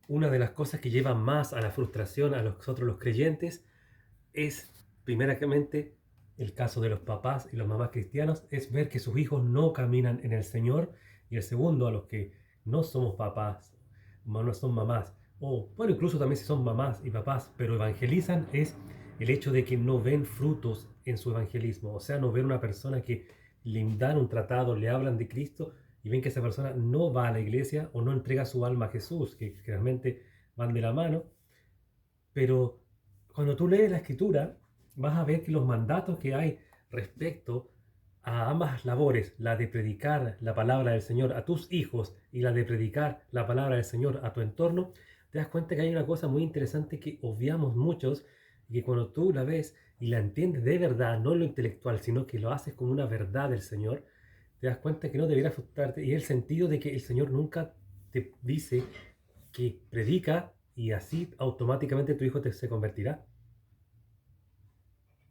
una de las cosas que lleva más a la frustración a nosotros los creyentes es, primeramente, el caso de los papás y los mamás cristianos, es ver que sus hijos no caminan en el Señor. Y el segundo, a los que no somos papás, no son mamás, o bueno, incluso también si son mamás y papás, pero evangelizan, es el hecho de que no ven frutos en su evangelismo. O sea, no ven una persona que le dan un tratado, le hablan de Cristo y ven que esa persona no va a la iglesia o no entrega su alma a Jesús, que generalmente van de la mano. Pero cuando tú lees la escritura, vas a ver que los mandatos que hay respecto a ambas labores, la de predicar la palabra del Señor a tus hijos y la de predicar la palabra del Señor a tu entorno, te das cuenta que hay una cosa muy interesante que obviamos muchos y que cuando tú la ves y la entiendes de verdad, no en lo intelectual, sino que lo haces como una verdad del Señor, te das cuenta que no debería frustrarte y el sentido de que el Señor nunca te dice que predica y así automáticamente tu hijo se convertirá.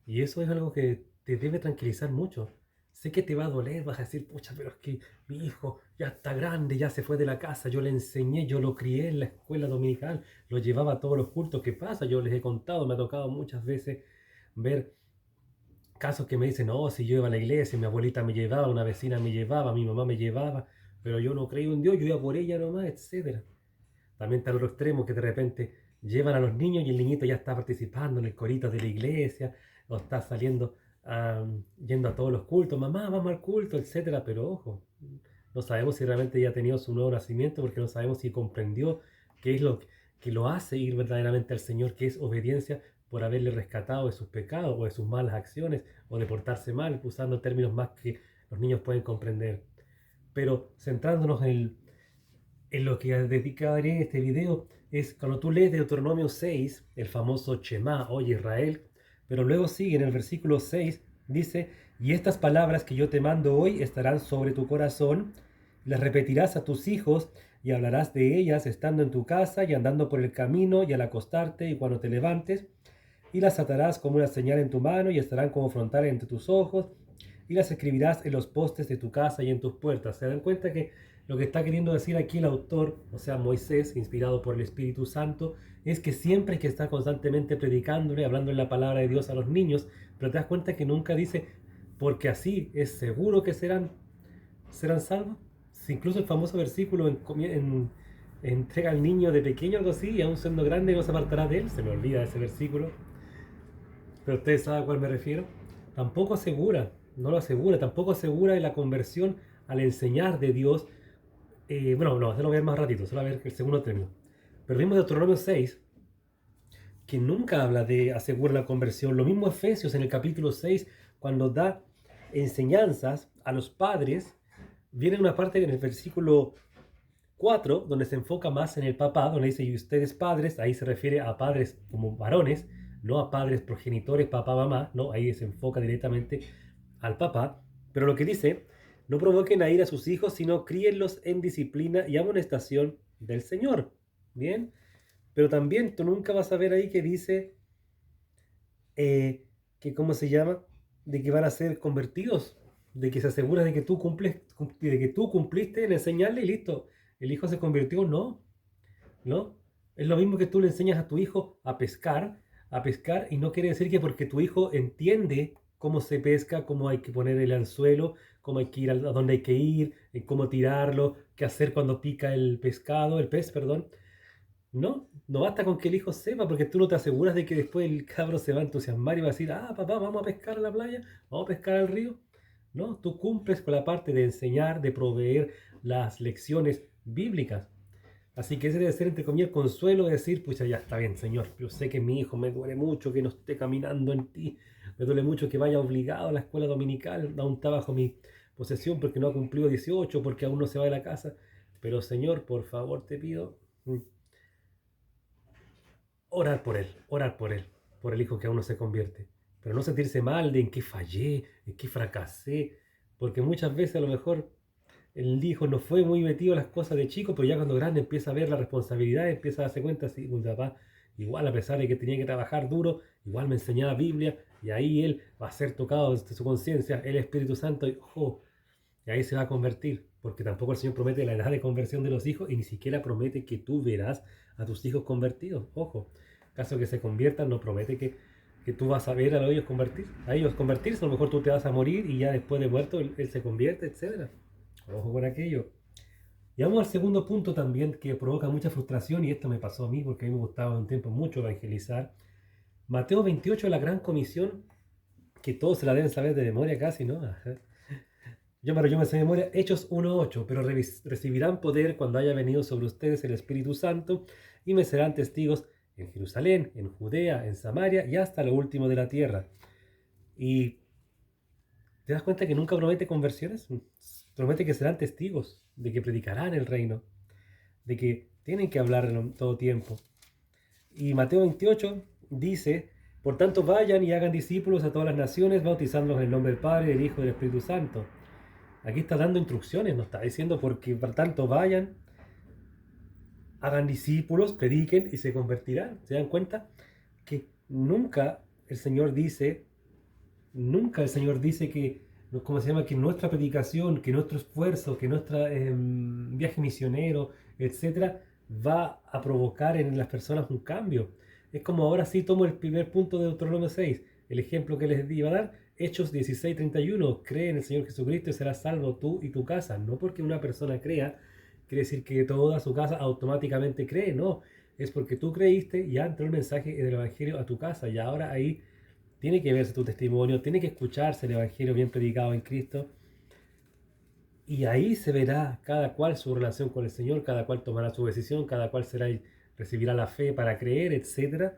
Y eso es algo que te debe tranquilizar mucho. Sé que te va a doler, vas a decir, pucha, pero es que mi hijo ya está grande, ya se fue de la casa, yo le enseñé, yo lo crié en la escuela dominical, lo llevaba a todos los cultos. ¿Qué pasa? Yo les he contado, me ha tocado muchas veces ver casos que me dicen, no, si yo iba a la iglesia, mi abuelita me llevaba, una vecina me llevaba, mi mamá me llevaba, pero yo no creí en Dios, yo iba por ella nomás, etcétera. También está el otro extremo que de repente llevan a los niños y el niñito ya está participando en el corito de la iglesia o está saliendo, yendo a todos los cultos, mamá, vamos al culto, etcétera. Pero ojo, no sabemos si realmente ya ha tenido su nuevo nacimiento porque no sabemos si comprendió qué es lo que lo hace ir verdaderamente al Señor, que es obediencia por haberle rescatado de sus pecados o de sus malas acciones o de portarse mal, usando términos más que los niños pueden comprender. Pero centrándonos en lo que dedicaré este video es cuando tú lees Deuteronomio 6, el famoso Shema, oye Israel, pero luego sigue en el versículo 6, dice, y estas palabras que yo te mando hoy estarán sobre tu corazón, las repetirás a tus hijos y hablarás de ellas estando en tu casa y andando por el camino y al acostarte y cuando te levantes, y las atarás como una señal en tu mano y estarán como frontales entre tus ojos y las escribirás en los postes de tu casa y en tus puertas. Se dan cuenta que lo que está queriendo decir aquí el autor, o sea, Moisés, inspirado por el Espíritu Santo, es que siempre hay que estar constantemente predicándole, hablando en la palabra de Dios a los niños, pero te das cuenta que nunca dice, porque así es seguro que serán salvos. Si incluso el famoso versículo entrega al niño de pequeño algo así, y aún siendo grande no se apartará de él, se me olvida ese versículo, pero ustedes saben a cuál me refiero. Tampoco asegura, no lo asegura, tampoco asegura la conversión al enseñar de Dios. Bueno, no, se lo voy a ver más ratito, se lo voy a ver el segundo término. Pero vimos Deuteronomio 6, que nunca habla de asegurar la conversión. Lo mismo Efesios en el capítulo 6, cuando da enseñanzas a los padres, viene una parte en el versículo 4, donde se enfoca más en el papá, donde dice, y ustedes padres, ahí se refiere a padres como varones, no a padres progenitores, papá, mamá, no, ahí se enfoca directamente al papá. Pero lo que dice, no provoquen a ir a sus hijos, sino críenlos en disciplina y amonestación del Señor. Bien, pero también tú nunca vas a ver ahí que dice eh, que, ¿cómo se llama? De que van a ser convertidos, de que se asegura de que tú cumples, de que tú cumpliste en enseñarle y listo. El hijo se convirtió, no, ¿no? Es lo mismo que tú le enseñas a tu hijo a pescar, y no quiere decir que porque tu hijo entiende cómo se pesca, cómo hay que poner el anzuelo, cómo hay que ir a dónde hay que ir, cómo tirarlo, qué hacer cuando pica el pescado, el pez, perdón. No, no basta con que el hijo sepa, porque tú no te aseguras de que después el cabro se va a entusiasmar y va a decir, ah, papá, vamos a pescar a la playa, vamos a pescar al río. No, tú cumples con la parte de enseñar, de proveer las lecciones bíblicas. Así que ese debe ser, entre comillas, el consuelo de decir, pucha, ya está bien, Señor, yo sé que mi hijo me duele mucho que no esté caminando en ti, me duele mucho que vaya obligado a la escuela dominical, aún está bajo mi posesión porque no ha cumplido 18, porque aún no se va de la casa, pero Señor, por favor te pido, orar por el hijo que aún no se convierte, pero no sentirse mal de en qué fallé, en qué fracasé, porque muchas veces a lo mejor el hijo no fue muy metido a las cosas de chico, pero ya cuando grande empieza a ver la responsabilidad, empieza a darse cuenta, sí, mi papá, igual a pesar de que tenía que trabajar duro, igual me enseñaba Biblia, y ahí él va a ser tocado desde su conciencia, el Espíritu Santo, y, ojo, y ahí se va a convertir, porque tampoco el Señor promete la edad de conversión de los hijos y ni siquiera promete que tú verás a tus hijos convertidos. Ojo, caso que se conviertan, no promete que tú vas a ver a ellos convertirse, a lo mejor tú te vas a morir y ya después de muerto él se convierte, etc. Ojo con aquello. Y vamos al segundo punto también que provoca mucha frustración, y esto me pasó a mí porque a mí me gustaba un tiempo mucho evangelizar. Mateo 28, la gran comisión, que todos se la deben saber de memoria casi, ¿no? Ajá. Yo me sé de memoria Hechos 1:8, pero recibirán poder cuando haya venido sobre ustedes el Espíritu Santo y me serán testigos en Jerusalén, en Judea, en Samaria y hasta lo último de la tierra. Y te das cuenta que nunca promete conversiones, promete que serán testigos, de que predicarán el reino, de que tienen que hablar en todo tiempo. Y Mateo 28 dice, por tanto vayan y hagan discípulos a todas las naciones, bautizándolos en el nombre del Padre, del Hijo y del Espíritu Santo. Aquí está dando instrucciones, no está diciendo porque por tanto vayan, hagan discípulos, prediquen y se convertirán. ¿Se dan cuenta? Que nunca el Señor dice que, ¿cómo se llama? Que nuestra predicación, que nuestro esfuerzo, que nuestro viaje misionero, etcétera, va a provocar en las personas un cambio. Es como ahora sí tomo el primer punto de Deuteronomio 6, el ejemplo que les iba a dar, Hechos 16:31, cree en el Señor Jesucristo y serás salvo tú y tu casa. No porque una persona crea, quiere decir que toda su casa automáticamente cree, no. Es porque tú creíste y ya entró el mensaje del Evangelio a tu casa y ahora ahí tiene que verse tu testimonio, tiene que escucharse el Evangelio bien predicado en Cristo. Y ahí se verá cada cual su relación con el Señor, cada cual tomará su decisión, cada cual recibirá la fe para creer, etc.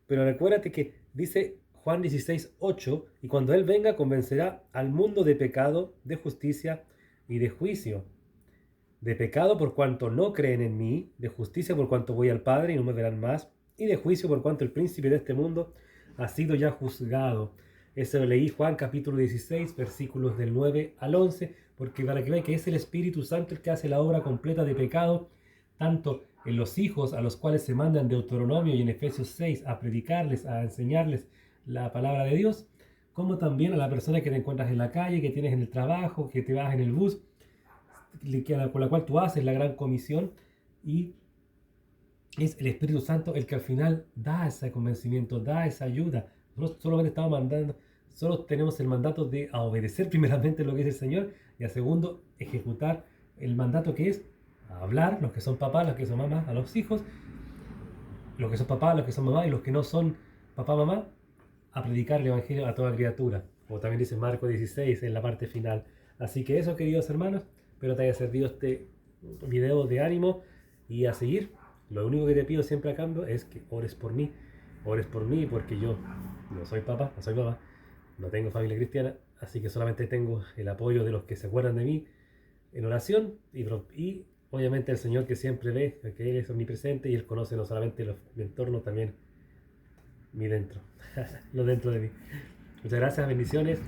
Pero recuérdate que dice Juan 16:8, y cuando Él venga convencerá al mundo de pecado, de justicia y de juicio. De pecado por cuanto no creen en mí, de justicia por cuanto voy al Padre y no me verán más, y de juicio por cuanto el príncipe de este mundo ha sido ya juzgado. Eso lo leí Juan capítulo 16, versículos del 9 al 11, porque para que vean que es el Espíritu Santo el que hace la obra completa de pecado, tanto en los hijos a los cuales se mandan de Deuteronomio y en Efesios 6 a predicarles, a enseñarles la palabra de Dios, como también a la persona que te encuentras en la calle, que tienes en el trabajo, que te vas en el bus, con la cual tú haces la gran comisión, y es el Espíritu Santo el que al final da ese convencimiento, da esa ayuda. Nosotros solamente estamos mandando, solo tenemos el mandato de a obedecer primeramente lo que dice el Señor y a segundo ejecutar el mandato que es a hablar, los que son papás, los que son mamás, a los hijos, los que son papás, los que son mamás y los que no son papá, mamá, a predicar el Evangelio a toda criatura, como también dice Marcos 16 en la parte final. Así que eso, queridos hermanos, espero te haya servido este video de ánimo y a seguir. Lo único que te pido siempre a cambio es que ores por mí porque yo no soy papá, no soy mamá, no tengo familia cristiana, así que solamente tengo el apoyo de los que se acuerdan de mí en oración y obviamente el Señor que siempre ve, que Él es omnipresente y Él conoce no solamente mi entorno, también mi dentro, lo dentro de mí. Muchas gracias, bendiciones.